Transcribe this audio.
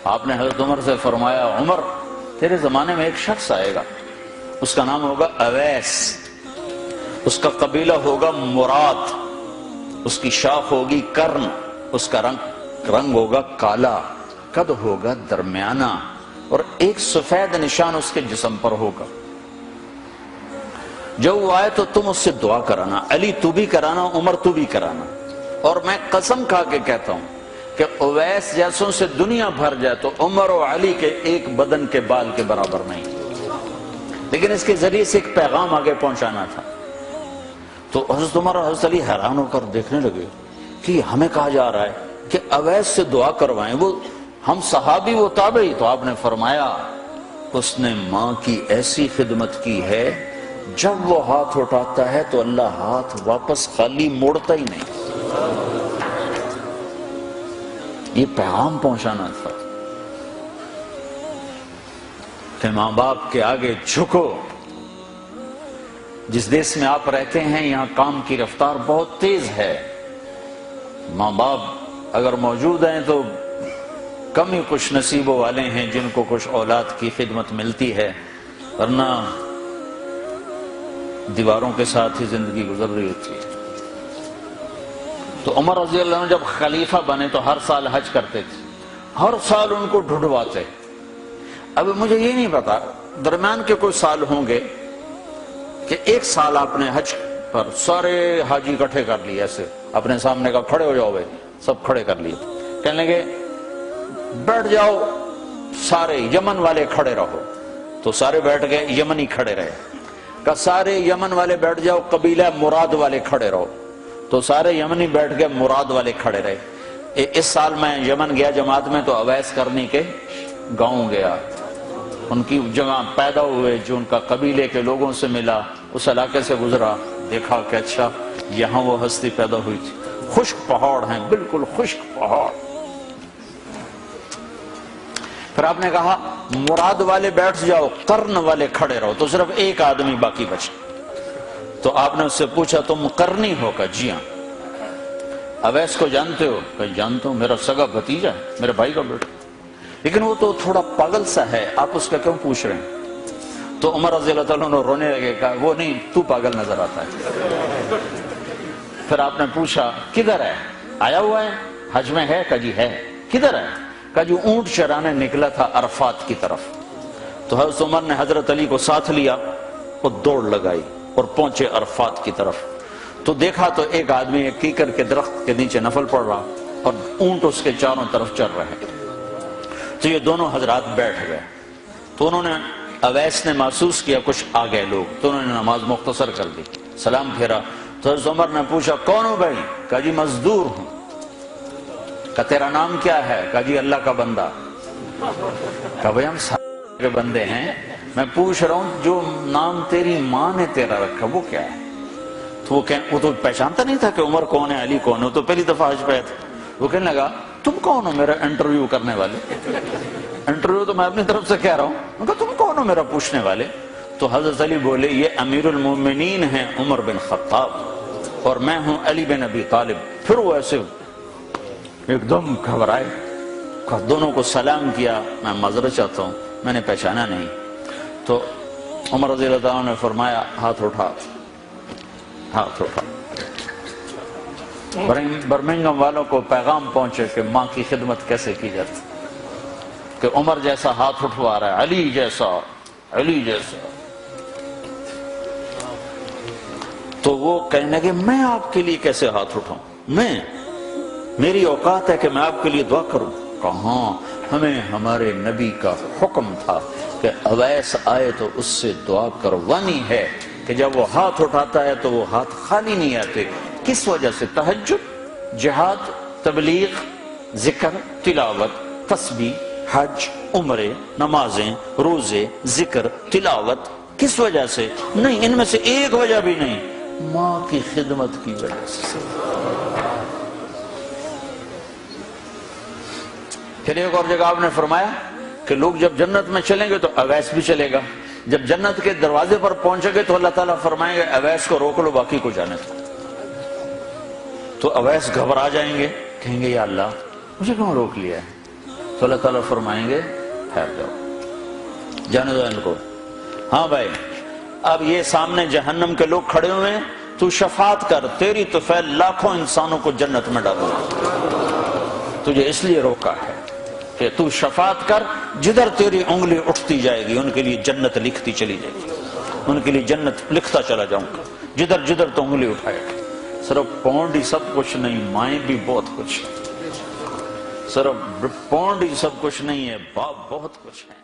آپ نے حضرت عمر سے فرمایا عمر تیرے زمانے میں ایک شخص آئے گا، اس کا نام ہوگا اویس، اس کا قبیلہ ہوگا مراد، اس کی شاخ ہوگی کرن، اس کا رنگ ہوگا کالا، قد ہوگا درمیانہ، اور ایک سفید نشان اس کے جسم پر ہوگا۔ جب وہ آئے تو تم اس سے دعا کرانا، علی تو بھی کرانا، عمر تو بھی کرانا، اور میں قسم کھا کے کہتا ہوں کہ اویس جیسوں سے دنیا بھر جائے تو عمر و علی کے ایک بدن کے بال کے برابر نہیں، لیکن اس کے ذریعے سے ایک پیغام آگے پہنچانا تھا۔ تو حضرت عمر اور حضرت علی حیران ہو کر دیکھنے لگے کہ ہمیں کہا جا رہا ہے کہ اویس سے دعا کروائیں، وہ ہم صحابی وہ تابعی۔ تو آپ نے فرمایا اس نے ماں کی ایسی خدمت کی ہے، جب وہ ہاتھ اٹھاتا ہے تو اللہ ہاتھ واپس خالی موڑتا ہی نہیں۔ یہ پیغام پہنچانا تھا کہ ماں باپ کے آگے جھکو۔ جس دیش میں آپ رہتے ہیں یہاں کام کی رفتار بہت تیز ہے، ماں باپ اگر موجود ہیں تو کم ہی خوش نصیبوں والے ہیں جن کو کچھ اولاد کی خدمت ملتی ہے، ورنہ دیواروں کے ساتھ ہی زندگی گزر رہی ہوتی ہے۔ تو عمر رضی اللہ عنہ جب خلیفہ بنے تو ہر سال حج کرتے تھے، ہر سال ان کو ڈھونڈواتے۔ اب مجھے یہ نہیں پتا درمیان کے کوئی سال ہوں گے کہ ایک سال آپ نے حج پر سارے حاجی اکٹھے کر لیے، ایسے اپنے سامنے کا کھڑے ہو جاؤ بھائی، سب کھڑے کر لیے، کہنے لگے بیٹھ جاؤ سارے یمن والے کھڑے رہو، تو سارے بیٹھ گئے، یمنی کھڑے رہے، کہ سارے یمن والے بیٹھ جاؤ قبیلہ مراد والے کھڑے رہو، تو سارے یمنی بیٹھ گئے، مراد والے کھڑے رہے۔ اس سال میں یمن گیا جماعت میں تو اویس کرنی کے گاؤں گیا، ان کی جگہ پیدا ہوئے، جو ان کا قبیلے کے لوگوں سے ملا، اس علاقے سے گزرا، دیکھا کہ اچھا یہاں وہ ہستی پیدا ہوئی تھی۔ خشک پہاڑ ہیں، بالکل خشک پہاڑ۔ پھر آپ نے کہا مراد والے بیٹھ جاؤ، قرن والے کھڑے رہو، تو صرف ایک آدمی باقی بچا۔ تو آپ نے اس سے پوچھا تم قرنی ہو؟ کہ جی ہاں۔ اویس کو جانتے ہو؟ کہ جانتا ہوں، میرا سگا بھتیجا ہے، میرے بھائی کا بیٹا، لیکن وہ تو تھوڑا پاگل سا ہے، آپ اس کا کیوں پوچھ رہے ہیں؟ تو عمر رضی اللہ تعالیٰ نے رونے لگے، کہا وہ نہیں، تو پاگل نظر آتا ہے۔ پھر آپ نے پوچھا کدھر ہے؟ آیا ہوا ہے حج میں؟ ہے؟ کہ جی ہے۔ کدھر ہے؟ کہ جو اونٹ چرانے نکلا تھا عرفات کی طرف۔ تو حضرت عمر نے حضرت علی کو ساتھ لیا اور دوڑ لگائی اور پہنچے عرفات کی طرف، تو دیکھا تو ایک آدمی ایک کیکر کے درخت کے نیچے نفل پڑ رہا اور اونٹ اس کے چاروں طرف چل رہے ہیں۔ تو یہ دونوں حضرات بیٹھ گئے، تو انہوں نے اویس نے محسوس کیا کچھ آ گئے لوگ، تو انہوں نے نماز مختصر کر دی، سلام پھیرا۔ تو حضرت عمر نے پوچھا کون ہو بھائی؟ کہا جی مزدور ہوں۔ کہا تیرا نام کیا ہے؟ کہا جی اللہ کا بندہ۔ کہا بھائی ہم سارے کے بندے ہیں، میں پوچھ رہا ہوں جو نام تیری ماں نے تیرا رکھا وہ کیا ہے؟ تو وہ تو پہچانتا نہیں تھا کہ عمر کون ہے، علی کون ہے، تو پہلی دفعہ حج پہ تھا۔ وہ کہنے لگا تم کون ہو میرا انٹرویو کرنے والے؟ انٹرویو تو میں اپنی طرف سے کہہ رہا ہوں۔ کہا تم کون ہو میرا پوچھنے والے؟ تو حضرت علی بولے یہ امیر المومنین ہیں عمر بن خطاب اور میں ہوں علی بن ابی طالب۔ پھر وہ ایسے ایک دم گھبرائے، دونوں کو سلام کیا، میں معذرت چاہتا ہوں میں نے پہچانا نہیں۔ تو عمر رضی اللہ عنہ نے فرمایا ہاتھ اٹھا، ہاتھ اٹھا۔ برمنگھم والوں کو پیغام پہنچے کہ ماں کی خدمت کیسے کی جاتی، کہ عمر جیسا ہاتھ اٹھوا رہا ہے، علی جیسا، علی جیسا۔ تو وہ کہنے لگے میں آپ کے لیے کیسے ہاتھ اٹھاؤں، میری اوقات ہے کہ میں آپ کے لیے دعا کروں؟ کہاں، ہمیں ہمارے نبی کا حکم تھا کہ اویس آئے تو اس سے دعا کروانی ہے، کہ جب وہ ہاتھ اٹھاتا ہے تو وہ ہاتھ خالی نہیں آتے۔ کس وجہ سے؟ تہجد، جہاد، تبلیغ، ذکر، تلاوت، تسبیح، حج، عمرے، نمازیں، روزے، ذکر، تلاوت۔ کس وجہ سے؟ نہیں، ان میں سے ایک وجہ بھی نہیں، ماں کی خدمت کی وجہ سے۔ پھر ایک اور جگہ آپ نے فرمایا کہ لوگ جب جنت میں چلیں گے تو اویس بھی چلے گا، جب جنت کے دروازے پر پہنچے گے تو اللہ تعالیٰ فرمائیں گے اویس کو روک لو باقی کو جانے دو۔ تو اویس گھبرا جائیں گے، کہیں گے یا اللہ مجھے کیوں روک لیا ہے، تو اللہ تعالیٰ فرمائیں گے ٹھہر جاؤ، جانے دو ان کو۔ ہاں بھائی، اب یہ سامنے جہنم کے لوگ کھڑے ہوئے ہیں، تو شفاعت کر، تیری تو فعل لاکھوں انسانوں کو جنت میں ڈالو، تجھے اس لیے روکا ہے کہ تو شفاعت کر، جدھر تیری انگلی اٹھتی جائے گی ان کے لیے جنت لکھتی چلی جائے گی، ان کے لیے جنت لکھتا چلا جاؤں گا، جدھر جدھر تو انگلی اٹھائے گا۔ صرف پونڈ ہی سب کچھ نہیں، مائیں بھی بہت کچھ ہے، صرف پونڈ ہی سب کچھ نہیں ہے، باپ بہت کچھ ہے۔